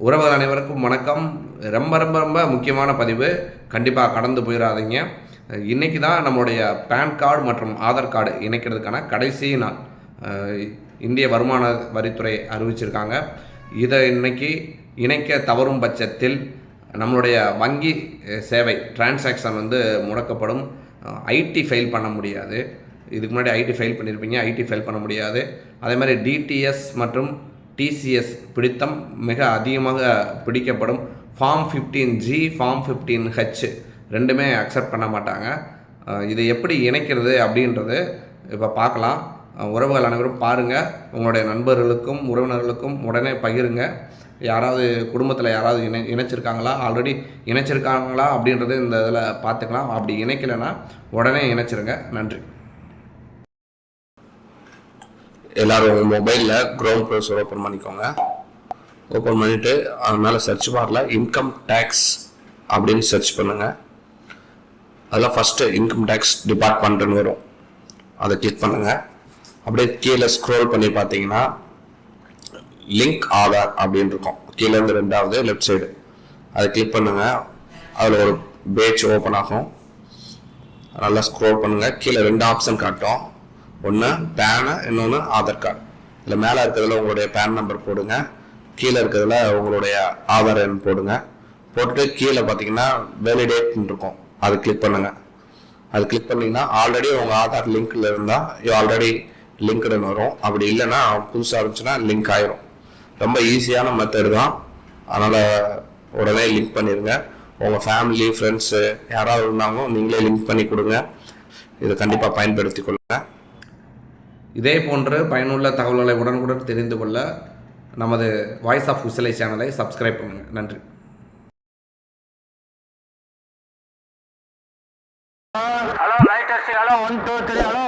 உறவுகள் அனைவருக்கும் வணக்கம். ரொம்ப ரொம்ப ரொம்ப முக்கியமான பதிவு. கண்டிப்பாக கடந்து போயிடாதீங்க. இன்றைக்கி தான் நம்மளுடைய பேன் கார்டு மற்றும் ஆதார் கார்டு இணைக்கிறதுக்கான கடைசி நாள். இந்திய வருமான வரித்துறை அறிவிச்சிருக்காங்க. இதை இன்னைக்கு இணைக்க தவறும் பட்சத்தில் நம்மளுடைய வங்கி சேவை டிரான்சாக்ஷன் முடக்கப்படும். ஐடி ஃபைல் பண்ண முடியாது. இதுக்கு முன்னாடி ஐடி ஃபைல் பண்ணியிருப்பீங்க, ஐடி ஃபைல் பண்ண முடியாது. அதே மாதிரி டிடிஎஸ் மற்றும் டிசிஎஸ் பிடித்தம் மிக அதிகமாக பிடிக்கப்படும். ஃபார்ம் 15G ஃபார்ம் 15H ரெண்டுமே அக்செப்ட் பண்ண மாட்டாங்க. இதை எப்படி இணைக்கிறது அப்படின்றது இப்போ பார்க்கலாம். உறவுகள் அனைவரும் பாருங்கள். உங்களுடைய நண்பர்களுக்கும் உறவினர்களுக்கும் உடனே பகிருங்க. யாராவது குடும்பத்தில் யாராவது இணைச்சிருக்காங்களா, ஆல்ரெடி இணைச்சிருக்காங்களா அப்படின்றது இந்த இதில் பார்த்துக்கலாம். அப்படி இணைக்கலைன்னா உடனே இணைச்சிருங்க. நன்றி. எல்லோரும் மொபைலில் க்ரோம் ப்ரௌசர் ஓப்பன் பண்ணிக்கோங்க. ஓப்பன் பண்ணிவிட்டு அது மேலே சர்ச் பாரில் இன்கம் டேக்ஸ் அப்படின்னு சர்ச் பண்ணுங்கள். அதில் ஃபஸ்ட்டு இன்கம் டேக்ஸ் டிபார்ட்மெண்ட்டுன்னு வரும், அதை கிளிக் பண்ணுங்கள். அப்படியே கீழே ஸ்க்ரோல் பண்ணி பார்த்தீங்கன்னா லிங்க் ஆதார் அப்படின்னு இருக்கும். கீழேருந்து ரெண்டாவது லெஃப்ட் சைடு அதை கிளிக் பண்ணுங்கள். அதில் ஒரு பேஜ் ஓப்பன் ஆகும். நல்லா ஸ்க்ரோல் பண்ணுங்கள். கீழே 2 ஆப்ஷன் காட்டும். ஒன்று பேனு, இன்னொன்று ஆதார் கார்டு. இதில் மேலே இருக்கிறதுல உங்களுடைய பேன் நம்பர் போடுங்க, கீழே இருக்கிறதுல உங்களுடைய ஆதார் எண் போடுங்க. போட்டுட்டு கீழே பார்த்தீங்கன்னா வேலிடேட்னு இருக்கும், அது கிளிக் பண்ணுங்கள். அது கிளிக் பண்ணிங்கன்னா ஆல்ரெடி உங்கள் ஆதார் லிங்க்கில் இருந்தால் ஆல்ரெடி லிங்க்டுன்னு வரும். அப்படி இல்லைன்னா புதுசாக இருந்துச்சுன்னா லிங்க் ஆயிரும். ரொம்ப ஈஸியான மெத்தட் தான். அதனால் உடனே லிங்க் பண்ணிடுங்க. உங்கள் ஃபேமிலி ஃப்ரெண்ட்ஸு யாராவது இருந்தாலும் நீங்களே லிங்க் பண்ணி கொடுங்க. இதை கண்டிப்பாக பயன்படுத்தி கொள்ளுங்கள். இதே போன்று பயனுள்ள தகவல்களை உடனுக்குடன் தெரிந்து கொள்ள நமது வாய்ஸ் ஆஃப் விசிலை சேனலை சப்ஸ்கிரைப் பண்ணுங்கள். நன்றி. Hello light testing. Hello 1 2 3. Hello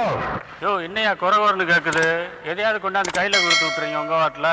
yo, என்னையா குறை குறைன்னு கேட்குது? எதையாவது கொண்டாந்து கையில் கொடுத்து விட்டுறீங்க உங்கள் வாட்டில்.